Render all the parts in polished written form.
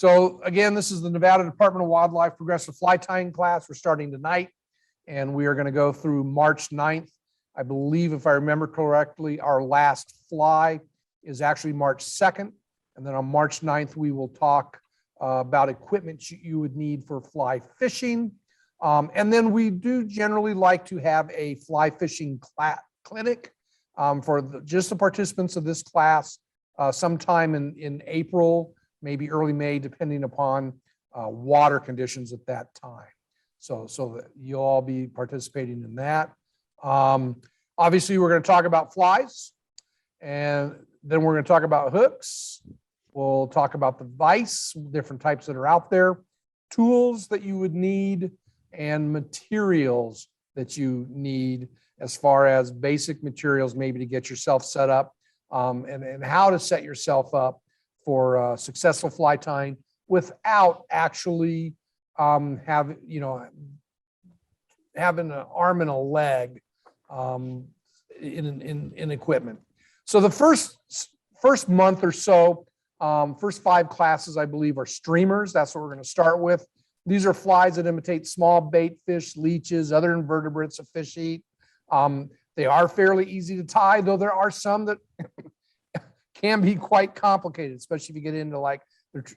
So again, this is the Nevada Department of Wildlife Progressive Fly Tying class. We're starting tonight, and we are going to go through March 9th. I believe, if I remember correctly, our last fly is actually March 2nd. And then on March 9th, we will talk about equipment you would need for fly fishing. And then we do generally like to have a fly fishing clinic for just the participants of this class sometime in April, maybe early May, depending upon water conditions at that time. So that you'll all be participating in that. Obviously, we're going to talk about flies, and then we're going to talk about hooks. We'll talk about the vise, different types that are out there, tools that you would need, and materials that you need as far as basic materials, maybe to get yourself set up, and how to set yourself up for successful fly tying without actually having an arm and a leg in equipment. So the first month or so, first 5 classes, I believe, are streamers. That's what we're going to start with. These are flies that imitate small bait fish, leeches, other invertebrates a fish eat. They are fairly easy to tie, though there are some that can be quite complicated, especially if you get into like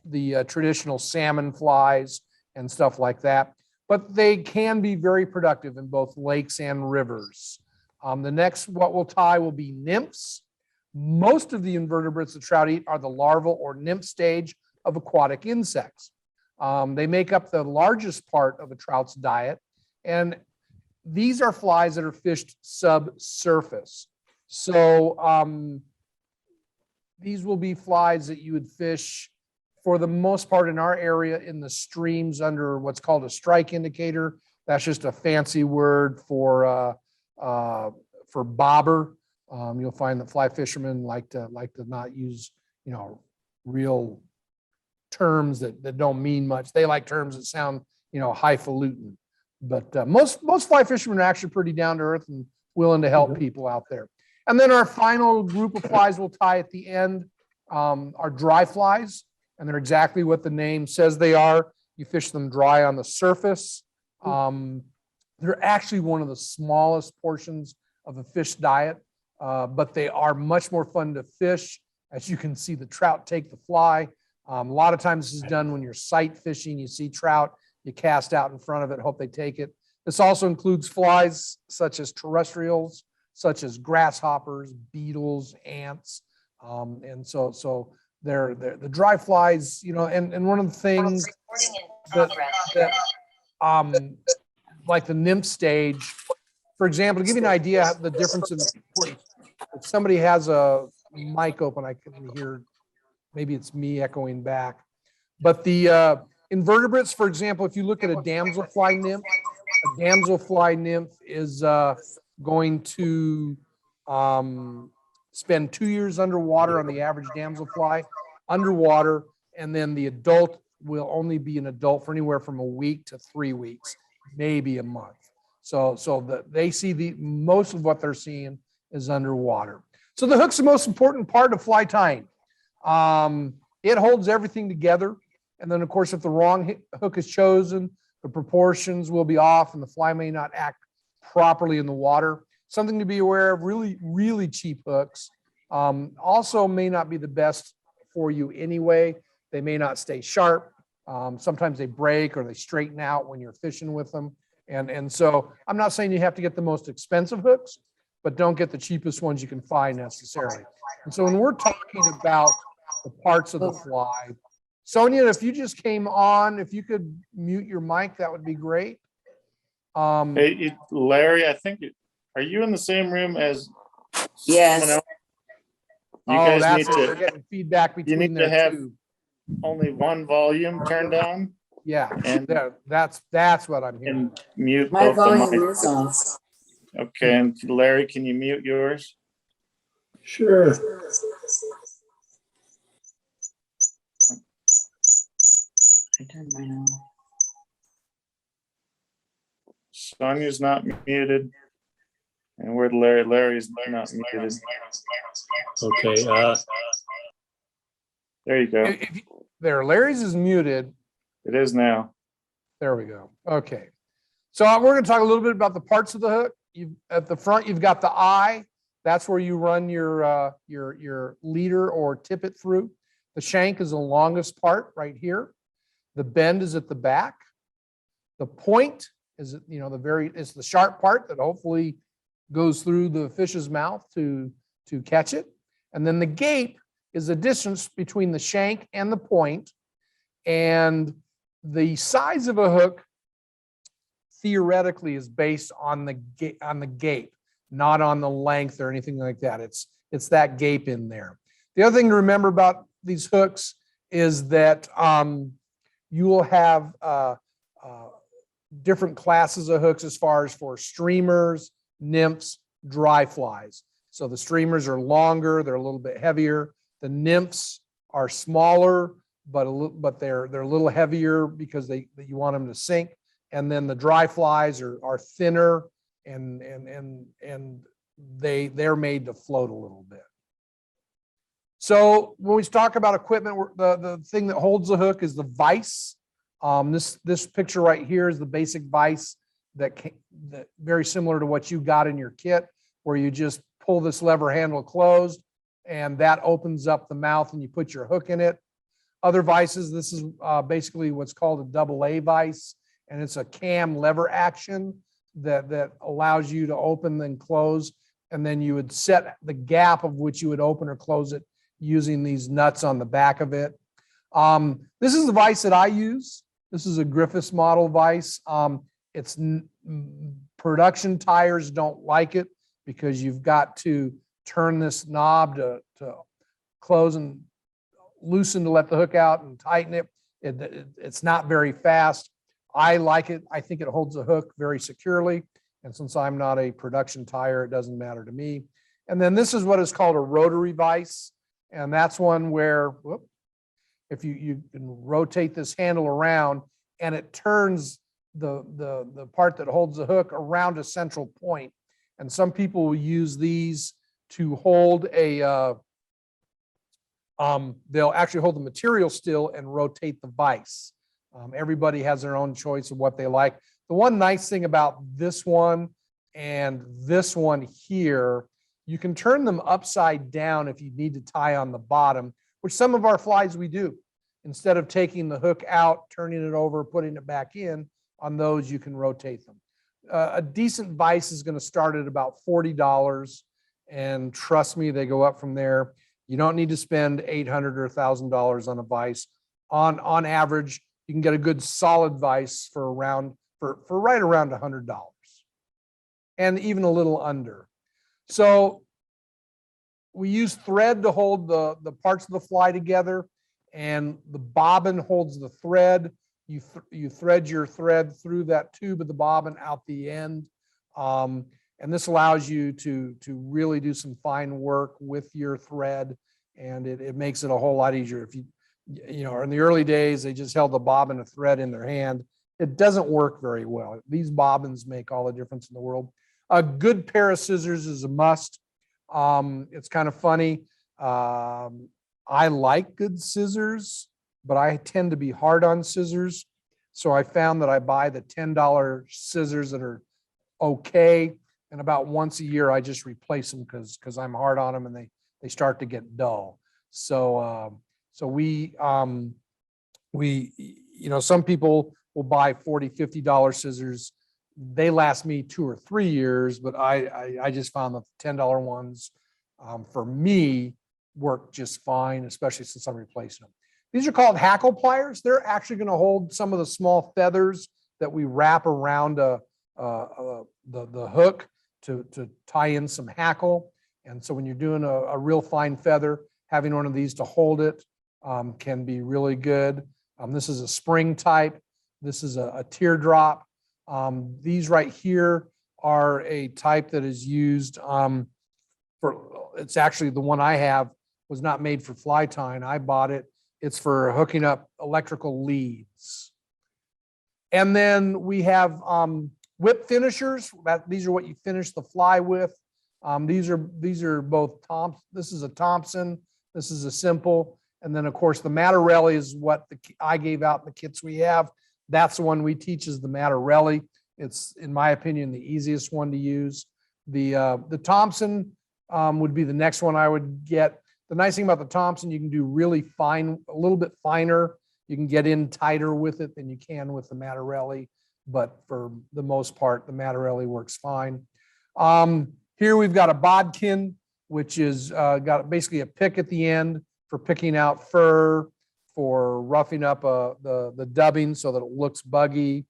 the traditional salmon flies and stuff like that. But they can be very productive in both lakes and rivers. The next, what we'll tie will be nymphs. Most of the invertebrates that trout eat are the larval or nymph stage of aquatic insects. They make up the largest part of a trout's diet, and these are flies that are fished subsurface. So these will be flies that you would fish for the most part in our area in the streams under what's called a strike indicator. That's just a fancy word for bobber. You'll find that fly fishermen like to not use, real terms that don't mean much. They like terms that sound, highfalutin. But most fly fishermen are actually pretty down to earth and willing to help people out there. And then our final group of flies we'll tie at the end are dry flies, and they're exactly what the name says they are. You fish them dry on the surface. They're actually one of the smallest portions of a fish diet. But they are much more fun to fish. As you can see, the trout take the fly. A lot of times this is done when you're sight fishing. You see trout, you cast out in front of it, hope they take it. This also includes flies such as terrestrials, such as grasshoppers, beetles, ants. And so they're the dry flies, and one of the things that like the nymph stage, for example, to give you an idea of the difference in importance. If somebody has a mic open, I can hear, maybe it's me echoing back. But the invertebrates, for example, if you look at a damselfly nymph is going to spend 2 years underwater on the average damselfly underwater, and then the adult will only be an adult for anywhere from a week to 3 weeks, maybe a month. So they see most of what they're seeing is underwater. So the hook's the most important part of fly tying. It holds everything together. And then, of course, if the wrong hook is chosen, the proportions will be off and the fly may not act properly in the water. Something to be aware of, really, really cheap hooks also may not be the best for you anyway. They may not stay sharp. Sometimes they break or they straighten out when you're fishing with them. And so I'm not saying you have to get the most expensive hooks, but don't get the cheapest ones you can find necessarily. And so when we're talking about the parts of the fly, Sonia, if you just came on, if you could mute your mic, that would be great. Hey, Larry, I think, are you in the same room as Yes. someone else? You guys that's need it. to, We're getting feedback between you need there to have too. only one volume turned on. Yeah, And that's what I'm hearing. and mute My both the volume mics. is off. Okay, and Larry, can you mute yours? Sure. I turned mine off. Sonia's not muted. And where'd Larry? Larry's not muted. Okay. There you go. There, Larry's is muted. It is now. There we go. Okay. So we're going to talk a little bit about the parts of the hook. At the front, you've got the eye. That's where you run your leader or tippet through. The shank is the longest part right here. The bend is at the back. The point is, it's the sharp part that hopefully goes through the fish's mouth to catch it. And then the gape is the distance between the shank and the point. And the size of a hook theoretically is based on the gape, not on the length or anything like that. It's that gape in there. The other thing to remember about these hooks is that you will have different classes of hooks as far as for streamers, nymphs, dry flies. So the streamers are longer, they're a little bit heavier. The nymphs are smaller, but they're a little heavier because you want them to sink. And then the dry flies are thinner and they're made to float a little bit. So when we talk about equipment, the thing that holds the hook is the vise. This picture right here is the basic vise that very similar to what you got in your kit, where you just pull this lever handle closed and that opens up the mouth and you put your hook in it. Other vices, this is basically what's called a AA vise, and it's a cam lever action that allows you to open and close, and then you would set the gap of which you would open or close it using these nuts on the back of it. This is the vise that I use. This is a Griffiths model vise. Production tires don't like it because you've got to turn this knob to close and loosen to let the hook out and tighten it. It's not very fast. I like it. I think it holds the hook very securely. And since I'm not a production tire, it doesn't matter to me. And then this is what is called a rotary vise. And that's one where, if you can rotate this handle around and it turns the part that holds the hook around a central point. And some people will use these to hold they'll actually hold the material still and rotate the vise. Everybody has their own choice of what they like. The one nice thing about this one and this one here, you can turn them upside down if you need to tie on the bottom, which some of our flies we do. Instead of taking the hook out, turning it over, putting it back in, on those you can rotate them. A decent vise is going to start at about $40, and trust me, they go up from there. You don't need to spend $800 or $1,000 on a vise. On average, you can get a good solid vise for right around $100, and even a little under. So we use thread to hold the parts of the fly together, and the bobbin holds the thread. You thread your thread through that tube of the bobbin out the end. And this allows you to really do some fine work with your thread, and it makes it a whole lot easier. If in the early days, they just held the bobbin and thread in their hand. It doesn't work very well. These bobbins make all the difference in the world. A good pair of scissors is a must. It's kind of funny. I like good scissors, but I tend to be hard on scissors. So I found that I buy the $10 scissors that are okay. And about once a year, I just replace them because I'm hard on them and they start to get dull. So some people will buy $40, $50 scissors. They last me 2 or 3 years, but I just found the $10 ones for me work just fine, especially since I'm replacing them. These are called hackle pliers. They're actually going to hold some of the small feathers that we wrap around the hook to tie in some hackle. And so when you're doing a real fine feather, having one of these to hold it can be really good. This is a spring type. This is a teardrop. These right here are a type that is used it's actually the one I have was not made for fly tying. I bought it. It's for hooking up electrical leads. And then we have whip finishers. These are what you finish the fly with. These are both Thompson. This is a Thompson. This is a simple. And then of course the Mattarelli is what I gave out in the kits we have. That's the one we teach is the Mattarelli. It's, in my opinion, the easiest one to use. The Thompson would be the next one I would get. The nice thing about the Thompson, you can do really fine, a little bit finer. You can get in tighter with it than you can with the Mattarelli, but for the most part, the Mattarelli works fine. Here we've got a bodkin, which is got basically a pick at the end for picking out fur, for roughing up the dubbing so that it looks buggy.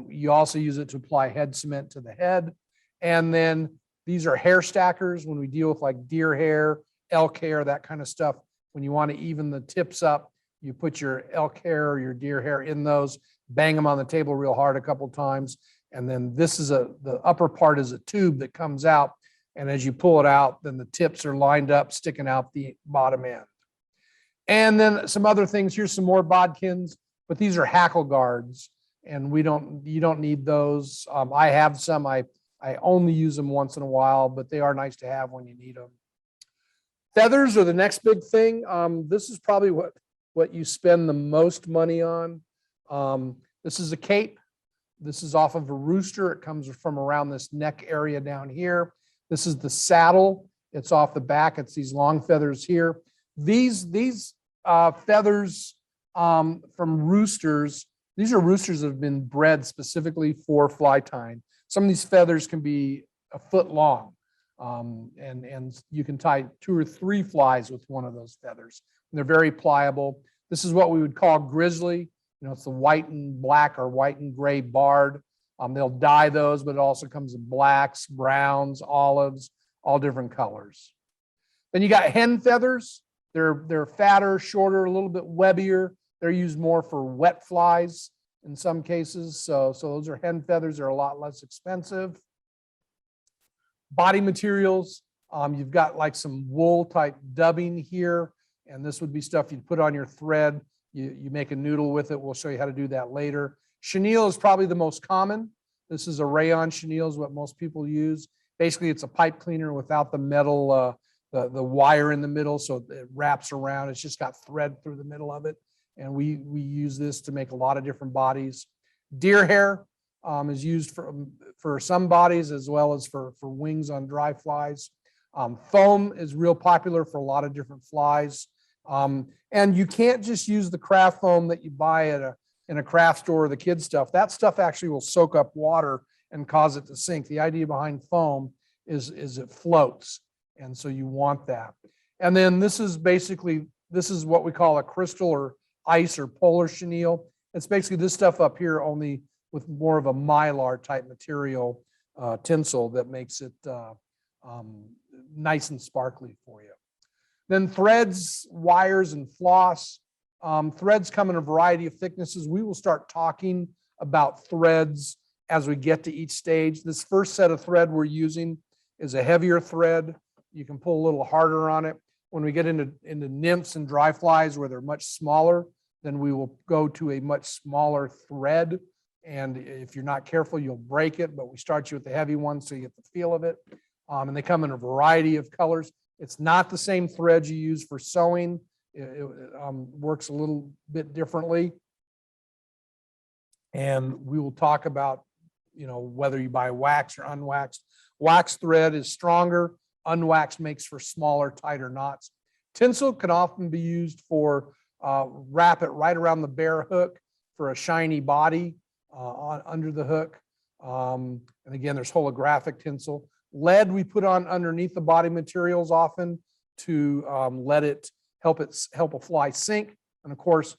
You also use it to apply head cement to the head. And then these are hair stackers when we deal with like deer hair, elk hair, that kind of stuff. When you want to even the tips up, you put your elk hair or your deer hair in those, bang them on the table real hard a couple times. And then this is the upper part is a tube that comes out. And as you pull it out, then the tips are lined up, sticking out the bottom end. And then some other things. Here's some more bodkins, but these are hackle guards, and you don't need those. I have some. I only use them once in a while, but they are nice to have when you need them. Feathers are the next big thing. This is probably what you spend the most money on. This is a cape. This is off of a rooster. It comes from around this neck area down here. This is the saddle. It's off the back. It's these long feathers here. These feathers from roosters, these are roosters that have been bred specifically for fly tying. Some of these feathers can be a foot long, and you can tie 2 or 3 flies with one of those feathers. And they're very pliable. This is what we would call grizzly. You know, it's the white and black or white and gray barred. They'll dye those, but it also comes in blacks, browns, olives, all different colors. Then you got hen feathers. They're fatter, shorter, a little bit webbier. They're used more for wet flies in some cases. So those are hen feathers. They're a lot less expensive. Body materials. You've got like some wool type dubbing here, and this would be stuff you'd put on your thread. You make a noodle with it. We'll show you how to do that later. Chenille is probably the most common. This is a rayon chenille is what most people use. Basically, it's a pipe cleaner without the metal, the wire in the middle, so it wraps around. It's just got thread through the middle of it. And we use this to make a lot of different bodies. Deer hair is used for some bodies as well as for wings on dry flies. Foam is real popular for a lot of different flies. And you can't just use the craft foam that you buy in a craft store or the kids stuff. That stuff actually will soak up water and cause it to sink. The idea behind foam is it floats. And so you want that. And then this is what we call a crystal or ice or polar chenille. It's basically this stuff up here, only with more of a mylar type material, tinsel that makes it nice and sparkly for you. Then threads, wires, and floss. Threads come in a variety of thicknesses. We will start talking about threads as we get to each stage. This first set of thread we're using is a heavier thread. You can pull a little harder on it. When we get into nymphs and dry flies where they're much smaller, then we will go to a much smaller thread. And if you're not careful, you'll break it, but we start you with the heavy one so you get the feel of it. And they come in a variety of colors. It's not the same thread you use for sewing. It works a little bit differently. And we will talk about, whether you buy wax or unwaxed. Waxed thread is stronger. Unwaxed makes for smaller, tighter knots. Tinsel can often be used for wrap it right around the bear hook for a shiny body under the hook. And again, there's holographic tinsel. Lead we put on underneath the body materials often to let it help a fly sink. And of course,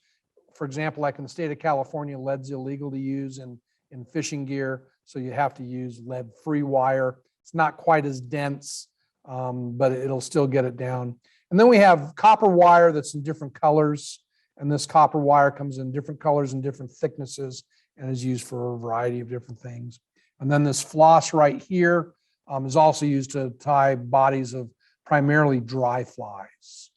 for example, like in the state of California, lead's illegal to use in fishing gear. So you have to use lead-free wire. It's not quite as dense, but it'll still get it down. And then we have copper wire that's in different colors. And this copper wire comes in different colors and different thicknesses and is used for a variety of different things. And then this floss right here is also used to tie bodies of primarily dry flies.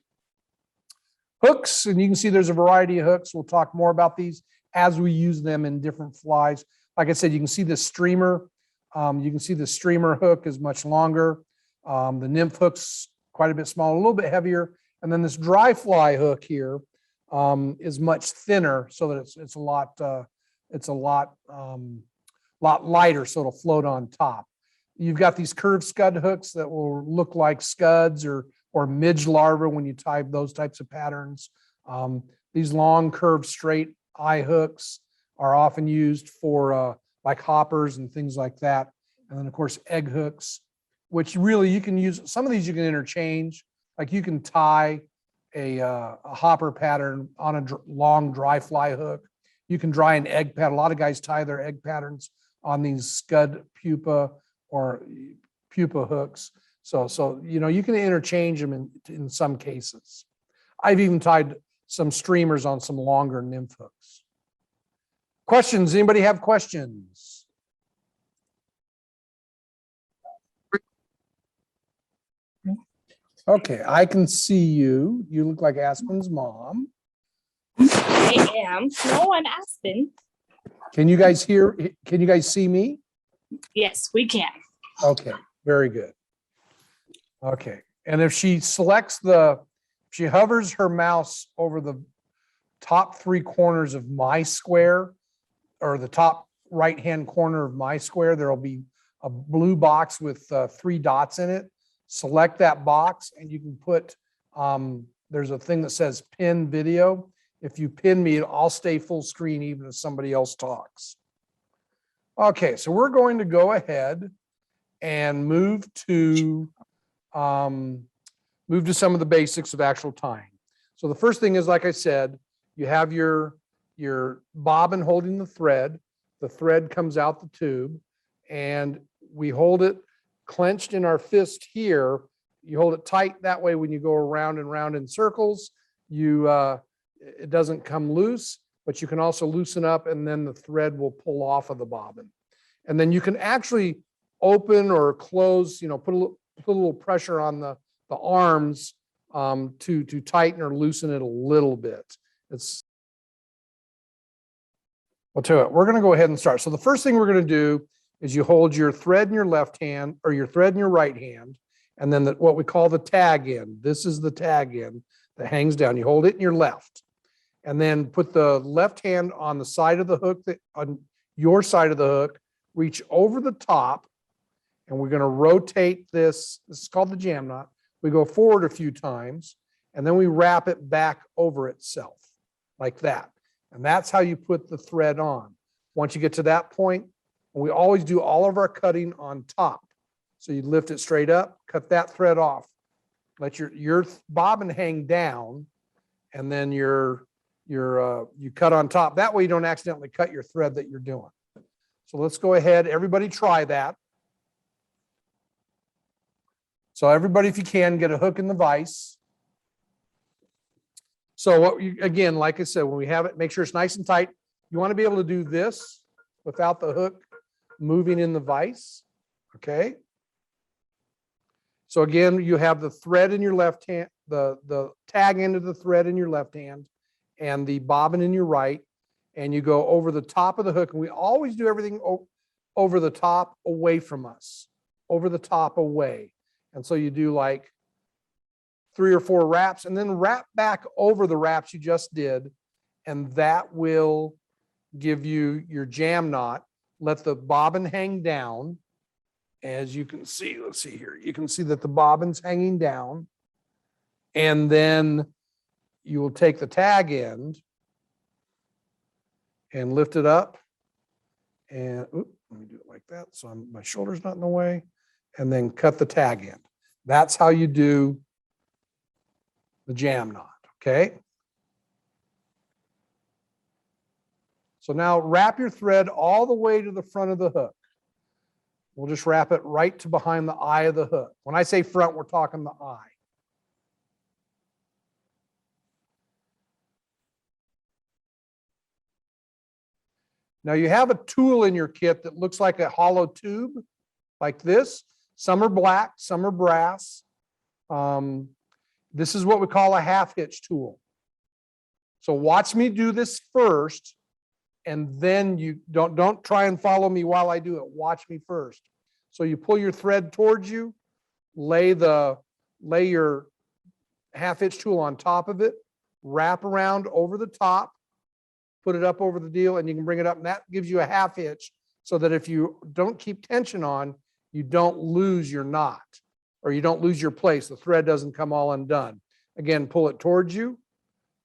Hooks, and you can see there's a variety of hooks. We'll talk more about these as we use them in different flies. Like I said, you can see the streamer. You can see the streamer hook is much longer. The nymph hook's quite a bit smaller, a little bit heavier, And then this dry fly hook here is much thinner, so that it's a lot lighter, so it'll float on top. You've got these curved scud hooks that will look like scuds or midge larvae when you tie those types of patterns. These long curved straight eye hooks are often used for like hoppers and things like that. And then of course egg hooks, which really you can use. Some of these you can interchange. Like you can tie a hopper pattern on a long dry fly hook. You can dry an egg pattern. A lot of guys tie their egg patterns on these scud pupa or pupa hooks. So you can interchange them in some cases. I've even tied some streamers on some longer nymph hooks. Questions? Anybody have questions? Okay, I can see you. You look like Aspen's mom. I am. No, I'm Aspen. Can you guys hear? Can you guys see me? Yes, we can. Okay, very good. Okay, and if she she hovers her mouse over the top 3 corners of my square, or the top right-hand corner of my square, there'll be a blue box with 3 dots in it. Select that box and you can put, there's a thing that says pin video. If you pin me, I'll stay full screen even if somebody else talks. Okay, so we're going to go ahead and move to some of the basics of actual tying. So the first thing is, like I said, you have your bobbin holding the thread. The thread comes out the tube and we hold it clenched in our fist here. You hold it tight. That way, when you go around and round in circles, it doesn't come loose, but you can also loosen up and then the thread will pull off of the bobbin. And then you can actually open or close, put a little pressure on the arms to tighten or loosen it a little bit. I'll tell you what, we're going to go ahead and start. So the first thing we're going to do is you hold your thread in your left hand or your thread in your right hand, and then what we call the tag end. This is the tag end that hangs down. You hold it in your left, and then put the left hand on the side of the hook, on your side of the hook, reach over the top, and we're going to rotate this. This is called the jam knot. We go forward a few times, and then we wrap it back over itself like that. And that's how you put the thread on. Once you get to that point, and we always do all of our cutting on top. So you lift it straight up, cut that thread off, let your bobbin hang down, and then you cut on top. That way you don't accidentally cut your thread that you're doing. So let's go ahead. Everybody try that. So everybody, if you can, get a hook in the vise. So again, like I said, when we have it, make sure it's nice and tight. You want to be able to do this without the hook moving in the vise, okay? So again, you have the thread in your left hand, the tag end of the thread in your left hand, and the bobbin in your right, and you go over the top of the hook. And we always do everything over the top, away from us, over the top, away. And so you do like 3 or 4 wraps, and then wrap back over the wraps you just did, and that will give you your jam knot. Let the bobbin hang down. As you can see, let's see here. You can see that the bobbin's hanging down. And then you will take the tag end and lift it up. And let me do it like that so my shoulder's not in the way. And then cut the tag end. That's how you do the jam knot, okay? So now wrap your thread all the way to the front of the hook. We'll just wrap it right to behind the eye of the hook. When I say front, we're talking the eye. Now you have a tool in your kit that looks like a hollow tube, like this. Some are black, some are brass. This is what we call a half hitch tool. So watch me do this first, and then you don't try and follow me while I do it. Watch me first. So you pull your thread towards you, lay your half hitch tool on top of it, wrap around over the top, put it up over the deal, and you can bring it up, and that gives you a half hitch so that if you don't keep tension on, you don't lose your knot or you don't lose your place. The thread doesn't come all undone. Again, pull it towards you,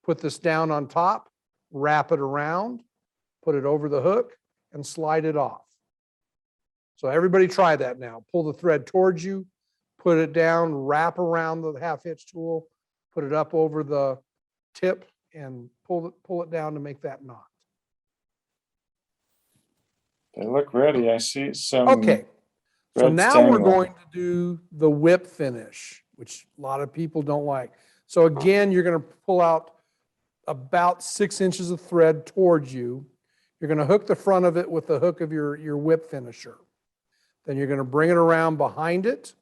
put this down on top, wrap it around, put it over the hook, and slide it off. So everybody try that now. Pull the thread towards you, put it down, wrap around the half hitch tool, put it up over the tip, and pull it down to make that knot. They look ready. I see some. Okay. So threads now we're dangling. going to do the whip finish, which a lot of people don't like. So again, you're going to pull out about 6 inches of thread towards you. You're going to hook the front of it with the hook of your whip finisher. Then you're going to bring it around behind it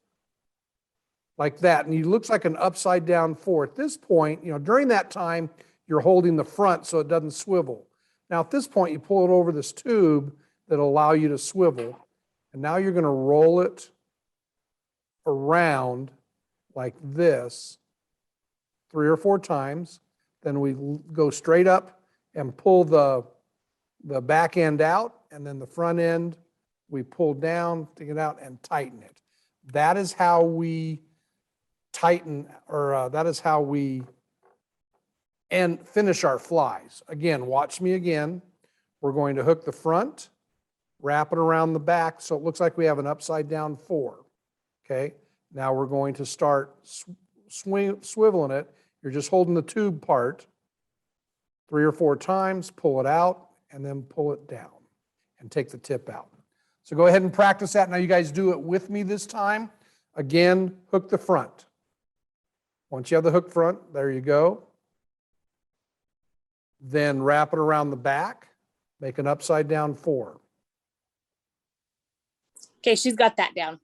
like that. And it looks like an upside down 4. At this point, during that time, you're holding the front so it doesn't swivel. Now at this point, you pull it over this tube that'll allow you to swivel. And now you're going to roll it around like this 3 or 4 times. Then we go straight up and pull the back end out, and then the front end we pull down, take it out, and tighten it. That is how we tighten, or that is how we finish our flies. Again, watch me again. We're going to hook the front, wrap it around the back so it looks like we have an upside down 4. Okay, now we're going to start swiveling it. You're just holding the tube part 3 or 4 times, pull it out, and then pull it down and take the tip out. So go ahead and practice that. Now you guys do it with me this time. Again, hook the front. Once you have the hook front, there you go. Then wrap it around the back, make an upside down 4. Okay, she's got that down.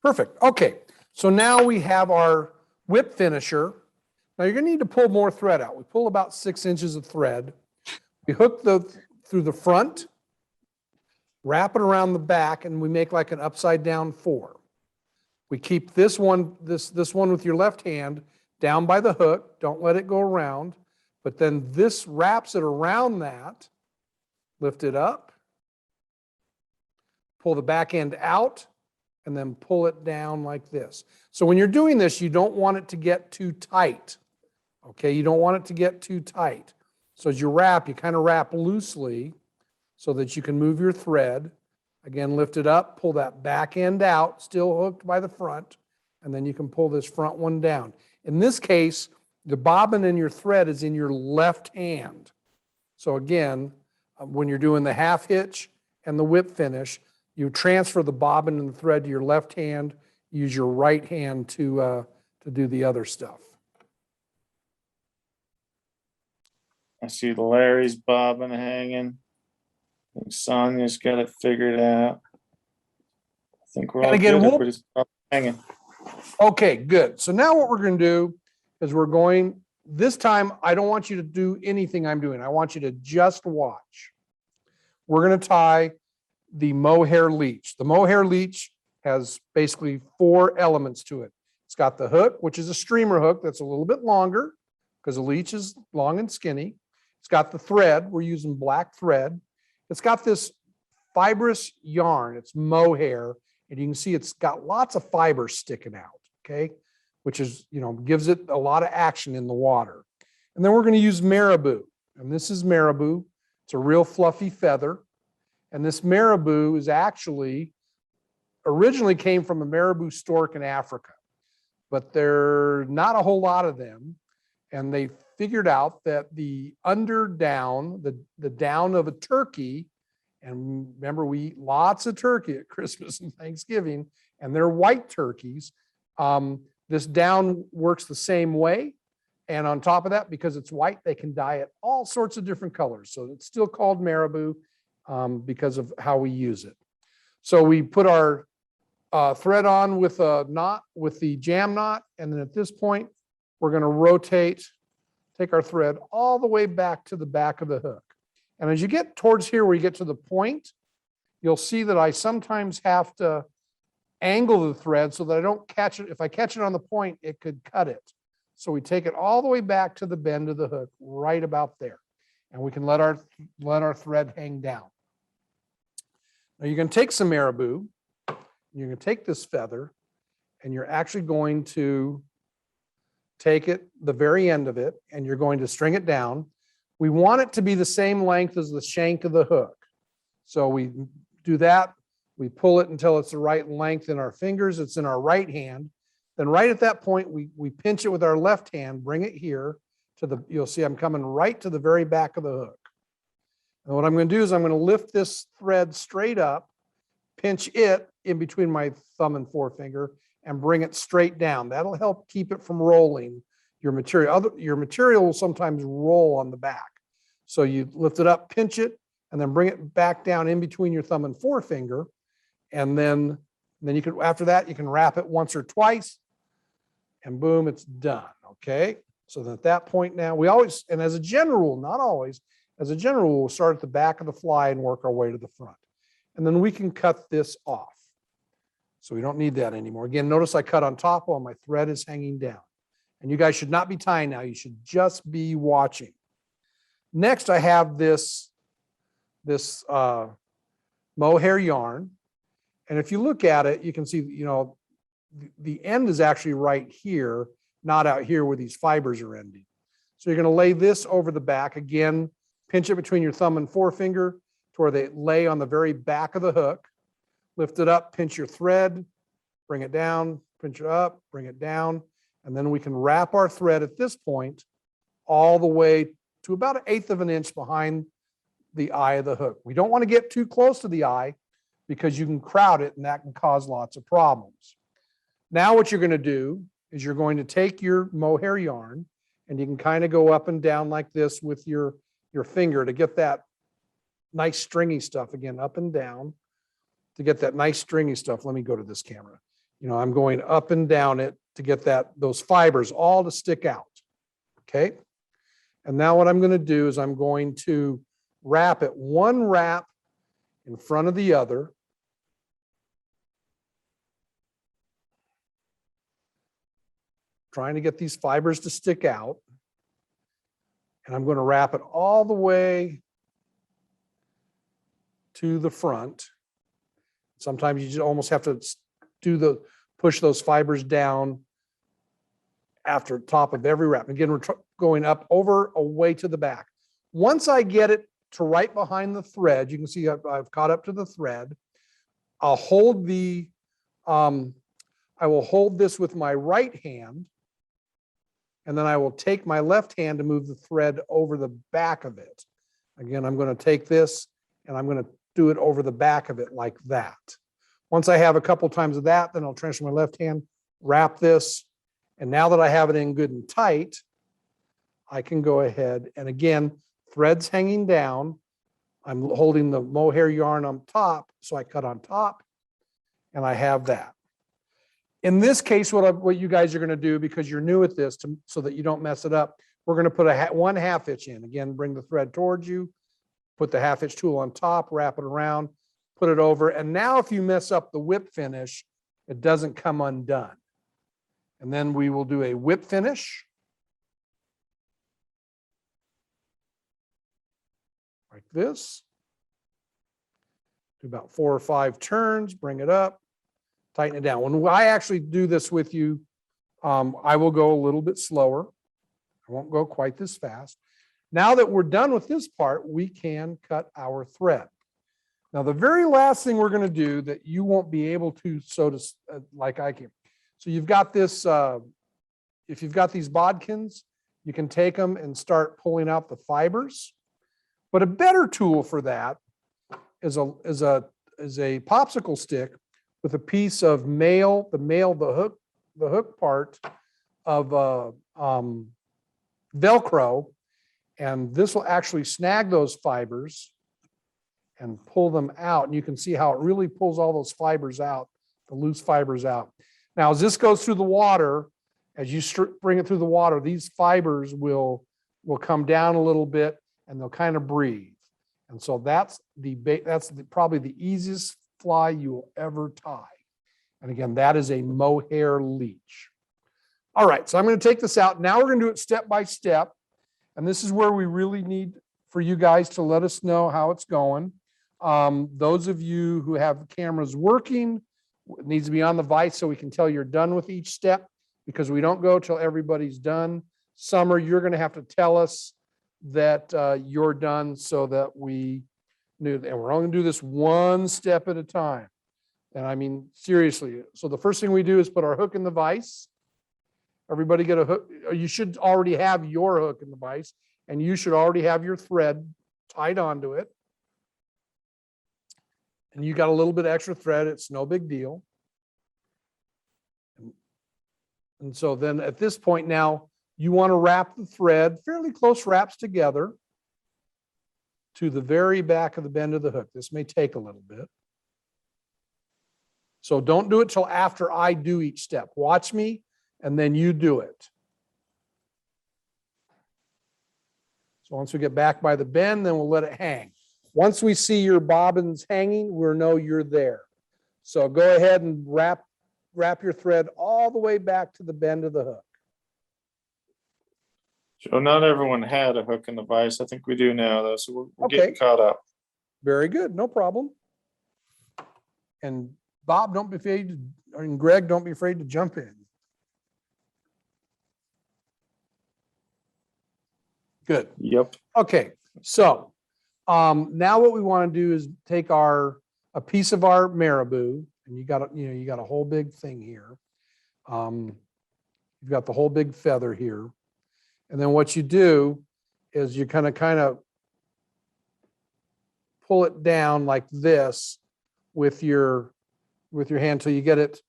Perfect. Okay, so now we have our whip finisher. Now you're going to need to pull more thread out. We pull about 6 inches of thread. We hook through the front, wrap it around the back, and we make like an upside down 4. We keep this one with your left hand down by the hook. Don't let it go around. But then this wraps it around that. Lift it up. Pull the back end out, and then pull it down like this. So when you're doing this, you don't want it to get too tight. Okay, you don't want it to get too tight. So as you wrap, you kind of wrap loosely so that you can move your thread. Again, lift it up, pull that back end out, still hooked by the front, and then you can pull this front one down. In this case, the bobbin in your thread is in your left hand. So again, when you're doing the half hitch and the whip finish, you transfer the bobbin and the thread to your left hand, use your right hand to do the other stuff. I see Larry's bobbin hanging. I think Sonia's got it figured out. I think we're all again, good. Everybody's hanging. Okay, good. So now what we're going to do is this time, I don't want you to do anything I'm doing. I want you to just watch. We're going to tie the MohairLeech. The MohairLeech has basically 4 elements to it. It's got the hook, which is a streamer hook that's a little bit longer because the leech is long and skinny. It's got the thread. We're using black thread. It's got this fibrous yarn. It's mohair, and you can see it's got lots of fibers sticking out, okay, which is, gives it a lot of action in the water. And then we're going to use marabou, and this is marabou. It's a real fluffy feather, and this marabou is actually originally came from a marabou stork in Africa, but there are not a whole lot of them, and they figured out that the underdown, the down of a turkey, and remember we eat lots of turkey at Christmas and Thanksgiving, and they're white turkeys. This down works the same way, and on top of that, because it's white, they can dye it all sorts of different colors. So it's still called marabou because of how we use it. So we put our thread on with a knot, with the jam knot, and then at this point, we're going to rotate, take our thread all the way back to the back of the hook. And as you get towards here where you get to the point, you'll see that I sometimes have to angle the thread so that I don't catch it. If I catch it on the point, it could cut it. So we take it all the way back to the bend of the hook, right about there. And we can let our thread hang down. Now you're going to take some marabou, you're going to take this feather, and you're actually going to take it, the very end of it, and you're going to string it down. We want it to be the same length as the shank of the hook. So we do that. We pull it until it's the right length in our fingers. It's in our right hand. Then right at that point, we pinch it with our left hand, bring it here to the, you'll see I'm coming right to the very back of the hook. And what I'm going to do is I'm going to lift this thread straight up, pinch it in between my thumb and forefinger, and bring it straight down. That'll help keep it from rolling your material. Your material will sometimes roll on the back. So you lift it up, pinch it, and then bring it back down in between your thumb and forefinger. And then you can, after that, you can wrap it once or twice, and boom, it's done. Okay. So at that point now, we always, and as a general rule, not always, as a general rule, we'll start at the back of the fly and work our way to the front. And then we can cut this off. So we don't need that anymore. Again, notice I cut on top while my thread is hanging down. And you guys should not be tying now. You should just be watching. Next, I have this mohair yarn. And if you look at it, you can see, you know, the end is actually right here, not out here where these fibers are ending. So you're going to lay this over the back. Again, pinch it between your thumb and forefinger to where they lay on the very back of the hook. Lift it up, pinch your thread, bring it down, pinch it up, bring it down. And then we can wrap our thread at this point all the way to about 1/8 of an inch behind the eye of the hook. We don't want to get too close to the eye because you can crowd it and that can cause lots of problems. Now what you're going to do is you're going to take your mohair yarn and you can kind of go up and down like this with your finger to get that nice stringy stuff. Again, up and down to get that nice stringy stuff. Let me go to this camera. You know, I'm going up and down it to get those fibers all to stick out. Okay. And now what I'm going to do is I'm going to wrap it one wrap in front of the other. Trying to get these fibers to stick out. And I'm going to wrap it all the way to the front. Sometimes you just almost have to push those fibers down after top of every wrap. Again, we're going up over away to the back. Once I get it to right behind the thread, you can see I've caught up to the thread. I'll hold I will hold this with my right hand, and then I will take my left hand to move the thread over the back of it. Again, I'm going to take this and I'm going to do it over the back of it like that. Once I have a couple times of that, then I'll transfer my left hand, wrap this, and now that I have it in good and tight, I can go ahead and again, threads hanging down. I'm holding the mohair yarn on top, so I cut on top, and I have that. In this case, what you guys are going to do, because you're new at this, so that you don't mess it up, we're going to put one 1/2 inch in. Again, bring the thread towards you, put the 1/2 inch tool on top, wrap it around, put it over. And now if you mess up the whip finish, it doesn't come undone. And then we will do a whip finish. Like this. Do about 4 or 5 turns, bring it up, tighten it down. When I actually do this with you, I will go a little bit slower. I won't go quite this fast. Now that we're done with this part, we can cut our thread. Now, the very last thing we're going to do that you won't be able to like I can. So you've got this, if you've got these bodkins, you can take them and start pulling out the fibers. But a better tool for that is a popsicle stick with a piece of the hook part of Velcro, and this will actually snag those fibers and pull them out. And you can see how it really pulls all those fibers out, the loose fibers out. Now, as this goes through the water, as you bring it through the water, these fibers will come down a little bit and they'll kind of breathe. And so that's probably the easiest fly you will ever tie. And again, that is a MohairLeech. All right, so I'm going to take this out. Now we're going to do it step by step. And this is where we really need for you guys to let us know how it's going. Those of you who have cameras working, it needs to be on the vise so we can tell you're done with each step, because we don't go till everybody's done. Summer, you're going to have to tell us that you're done so that we knew. And we're only going to do this one step at a time. And I mean, seriously. So the first thing we do is put our hook in the vise. Everybody get a hook. You should already have your hook in the vise, and you should already have your thread tied onto it. And you got a little bit extra thread. It's no big deal. And so then at this point now, you want to wrap the thread, fairly close wraps together to the very back of the bend of the hook. This may take a little bit. So don't do it till after I do each step. Watch me, and then you do it. So once we get back by the bend, then we'll let it hang. Once we see your bobbins hanging, we'll know you're there. So go ahead and wrap your thread all the way back to the bend of the hook. Joe, not everyone had a hook in the vise. I think we do now, though, so we're Okay. getting caught up. Very good, no problem. And Bob, don't be afraid to, and Greg, don't be afraid to jump in. Good. Yep. Okay, so now what we want to do is take a piece of our marabou, and you got a whole big thing here. You've got the whole big feather here, and then what you do is you kind of pull it down like this with your hand till you get it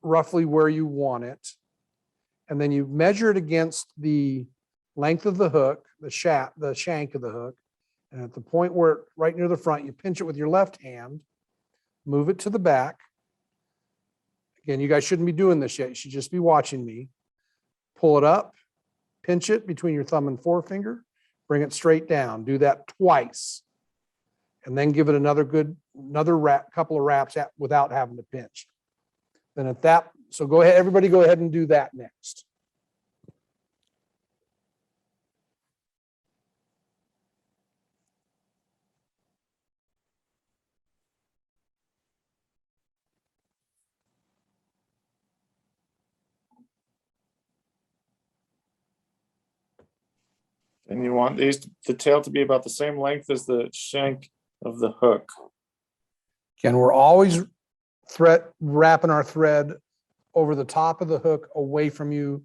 roughly where you want it, and then you measure it against the length of the hook, the shank of the hook, and at the point where right near the front, you pinch it with your left hand, move it to the back. Again, you guys shouldn't be doing this yet. You should just be watching me. Pull it up, pinch it between your thumb and forefinger, bring it straight down. Do that twice, and then give it another couple of wraps without having to pinch. Then so go ahead, everybody go ahead and do that next. And you want the tail to be about the same length as the shank of the hook. Again, we're always wrapping our thread over the top of the hook away from you,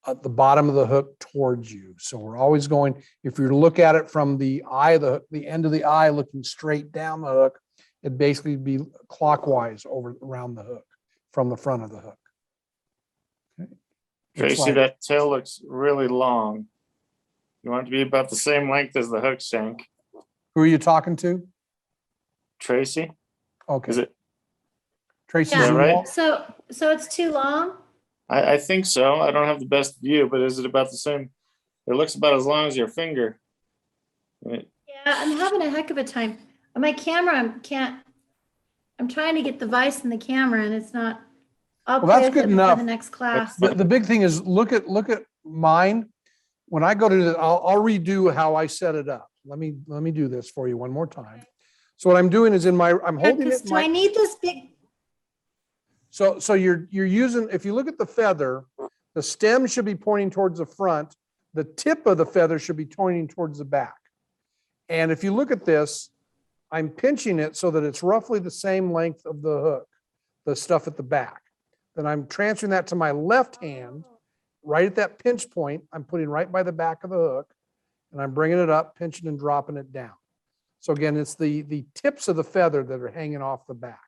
at the bottom of the hook towards you. So we're always going, if you look at it from the eye of the hook, the end of the eye looking straight down the hook, it'd basically be clockwise around the hook from the front of the hook. Okay. Tracy, that tail looks really long. You want it to be about the same length as the hook shank. Who are you talking to? Tracy, Okay. is it? Tracy Is that right? Zumwalt? So it's too long? I think so. I don't have the best view, but is it about the same? It looks about as long as your finger. Yeah, I'm having a heck of a time. On my camera, I'm trying to get the vise in the camera and it's not. I'll Well, that's play with good it before enough. the next class. The big thing is look at mine. When I go to I'll redo how I set it up. Let me do this for you one more time. So what I'm doing is I'm holding it. Do I need this big? So you're using, if you look at the feather, the stem should be pointing towards the front. The tip of the feather should be pointing towards the back. And if you look at this, I'm pinching it so that it's roughly the same length of the hook, the stuff at the back. Then I'm transferring that to my left hand. Right at that pinch point, I'm putting right by the back of the hook, and I'm bringing it up, pinching and dropping it down. So again, it's the tips of the feather that are hanging off the back.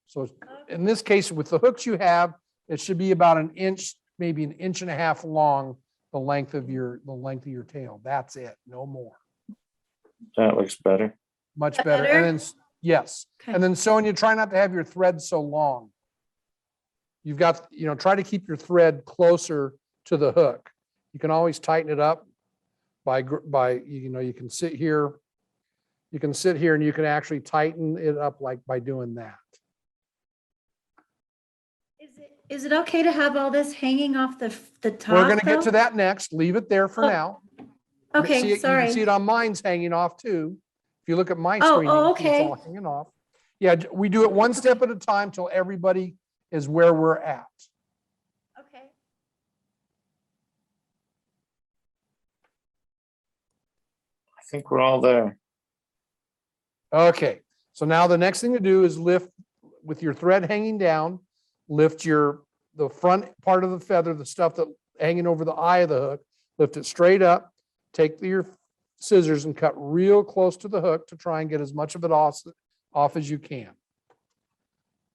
So in this case, with the hooks you have, it should be about an inch, maybe an inch and a half long, the length of your tail. That's it, no more. That looks better. Much Better? better. And then, yes. Okay. And then Sonia, try not to have your thread so long. You've got, try to keep your thread closer to the hook. You can always tighten it up by you can sit here. You can sit here and you can actually tighten it up like by doing that. Is it okay to have all this hanging off the top? We're gonna get though? to that next. Leave it there for Oh, now. Okay, See it- You sorry. can see it on mine's hanging off too. If you look at my Oh, screen, you oh, can see it's all okay. hanging off. Yeah, we do it one step at a time till everybody is where we're at. Okay. I think we're all there. Okay, so now the next thing to do is lift with your thread hanging down, lift the front part of the feather, the stuff that hanging over the eye of the hook, lift it straight up, take your scissors and cut real close to the hook to try and get as much of it off as you can.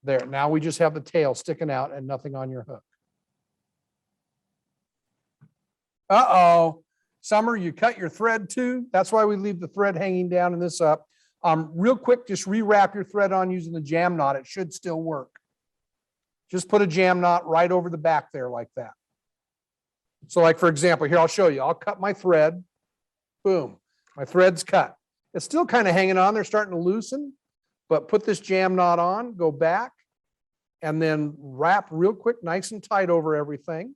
There, now we just have the tail sticking out and nothing on your hook. Uh-oh, Summer, you cut your thread too. That's why we leave the thread hanging down and this up. Real quick, just rewrap your thread on using the jam knot. It should still work. Just put a jam knot right over the back there like that. So like, for example, here, I'll show you. I'll cut my thread. Boom, my thread's cut. It's still kind of hanging on. They're starting to loosen, but put this jam knot on, go back, and then wrap real quick, nice and tight over everything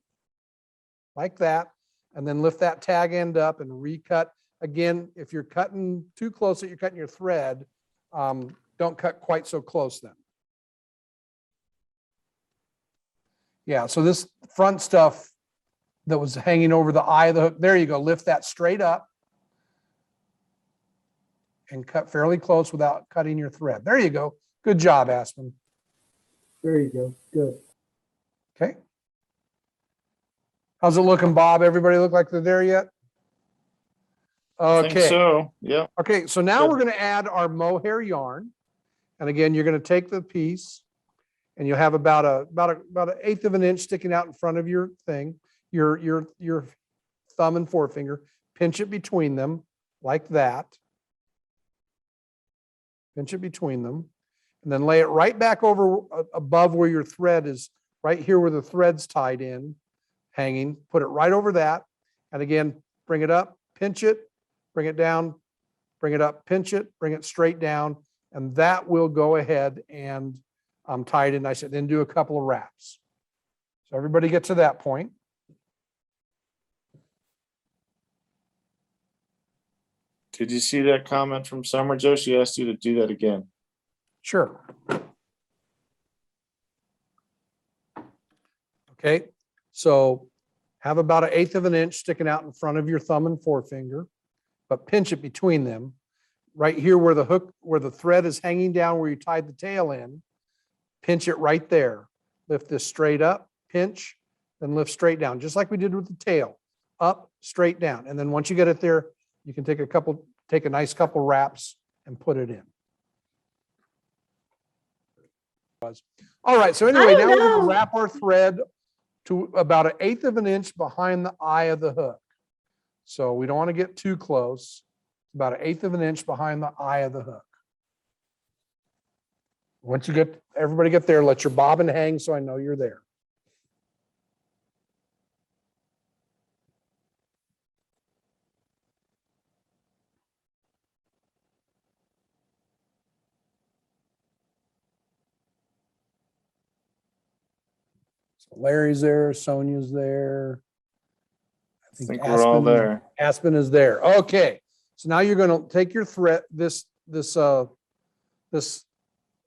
like that. And then lift that tag end up and recut. Again, if you're cutting too close that you're cutting your thread, don't cut quite so close then. Yeah, so this front stuff that was hanging over the eye of the hook, there you go, lift that straight up and cut fairly close without cutting your thread. There you go. Good job, Aspen. There you go. Good. Okay. How's it looking, Bob? Everybody look like they're there yet? I think Okay. so, yeah. Okay, so now Good. we're going to add our mohair yarn. And again, you're going to take the piece and you'll have about an eighth of an inch sticking out in front of your thing, your thumb and forefinger. Pinch it between them like that. Pinch it between them. And then lay it right back over above where your thread is, right here where the thread's tied in, hanging. Put it right over that. And again, bring it up, pinch it, bring it down, bring it up, pinch it, bring it straight down, and that will go ahead and tie it in nice. Then do a couple of wraps. So everybody get to that point. Did you see that comment from Summer, Joe? She asked you to do that again. Sure. Okay, so have about an eighth of an inch sticking out in front of your thumb and forefinger, but pinch it between them. Right here where the hook, where the thread is hanging down, where you tied the tail in, pinch it right there. Lift this straight up, pinch, then lift straight down, just like we did with the tail. Up, straight down. And then once you get it there, you can take a nice couple wraps and put it in. All right, so anyway, now we're going to wrap our thread to about an eighth of an inch behind the eye of the hook. So we don't want to get too close. About an eighth of an inch behind the eye of the hook. Once you get, everybody get there, let your bobbin hang so I know you're there. So Larry's there, Sonia's there. I think we're all there. Aspen is there. Okay. So now you're going to take your thread, this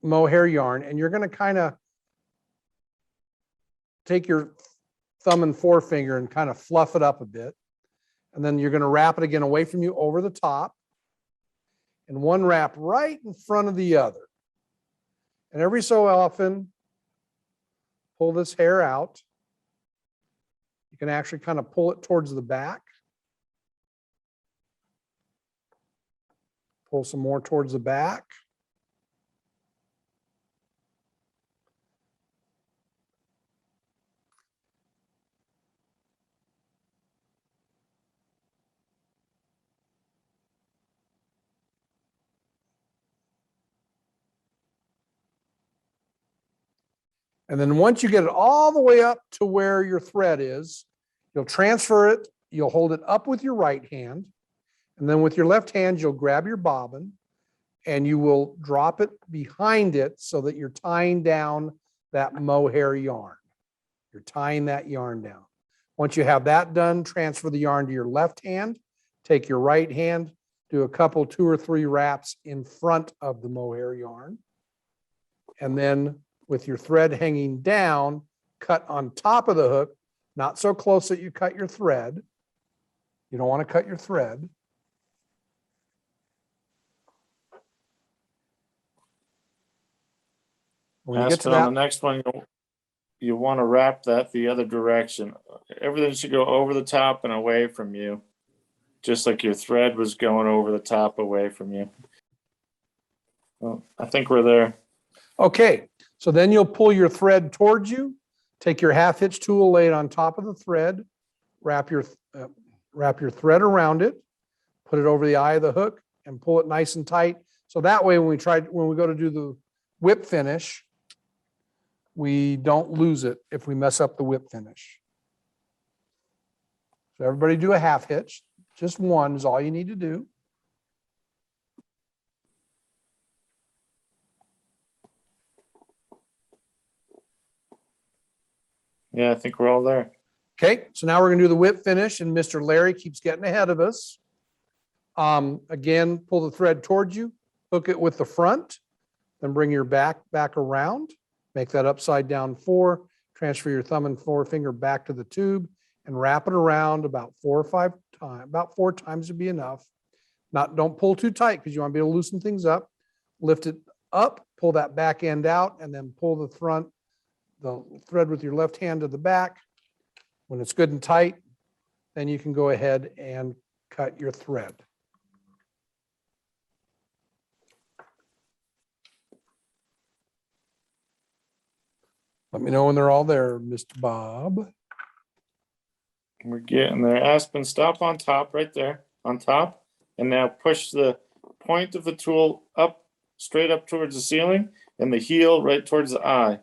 mohair yarn, and you're going to kind of take your thumb and forefinger and kind of fluff it up a bit. And then you're going to wrap it again away from you over the top. And one wrap right in front of the other. And every so often, pull this hair out. You can actually kind of pull it towards the back. Pull some more towards the back. And then once you get it all the way up to where your thread is, you'll transfer it, you'll hold it up with your right hand, and then with your left hand, you'll grab your bobbin and you will drop it behind it so that you're tying down that mohair yarn. You're tying that yarn down. Once you have that done, transfer the yarn to your left hand. Take your right hand, do a couple, 2 or 3 wraps in front of the mohair yarn. And then with your thread hanging down, cut on top of the hook, not so close that you cut your thread. You don't want to cut your thread. When you get to Aspen, on that, the next one, you want to wrap that the other direction. Everything should go over the top and away from you, just like your thread was going over the top away from you. Well, I think we're there. okay, so then you'll pull your thread towards you, take your half hitch tool, lay it on top of the thread, wrap your thread around it, put it over the eye of the hook and pull it nice and tight. So that way when we go to do the whip finish, we don't lose it if we mess up the whip finish. So everybody do a half hitch. Just one is all you need to do. Yeah, I think we're all there. Okay, so now we're gonna do the whip finish and Mr. Larry keeps getting ahead of us. Again, pull the thread towards you, hook it with the front, then bring your back around, make that upside down 4, transfer your thumb and forefinger back to the tube and wrap it around about 4 or 5 times, about 4 times would be enough. Don't pull too tight because you want to be able to loosen things up. Lift it up, pull that back end out and then pull the thread with your left hand to the back. When it's good and tight, then you can go ahead and cut your thread. Let me know when they're all there, Mr. Bob. We're getting there. Aspen, stop on top right there, on top. And now push the point of the tool up, straight up towards the ceiling and the heel right towards the eye.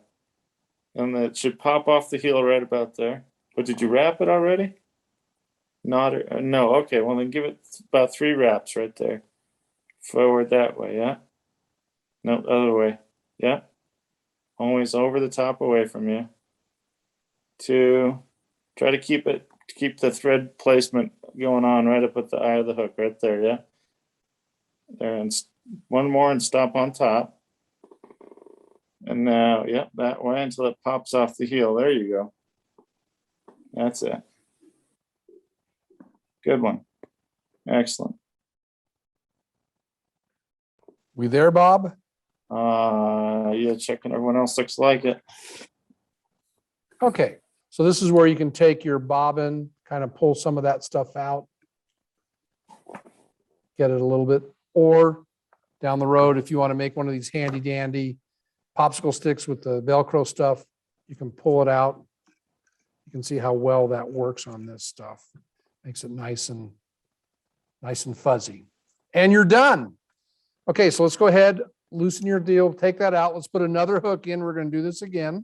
And that should pop off the heel right about there. But did you wrap it already? Not, no. Okay, well then give it about 3 wraps right there. Forward that way, yeah? No, other way, yeah? Always over the top away from you. 2, try to keep the thread placement going on right up at the eye of the hook right there, yeah? There, and 1 more and stop on top. And now, yeah, that way until it pops off the heel. There you go. That's it. Good one. Excellent. We there, Bob? Yeah, checking everyone else looks like it. Okay, so this is where you can take your bobbin, kind of pull some of that stuff out. Get it a little bit, or down the road, if you want to make one of these handy dandy popsicle sticks with the Velcro stuff, you can pull it out. You can see how well that works on this stuff. Makes it nice and fuzzy. And you're done. Okay, so let's go ahead, loosen your deal, take that out. Let's put another hook in. We're going to do this again.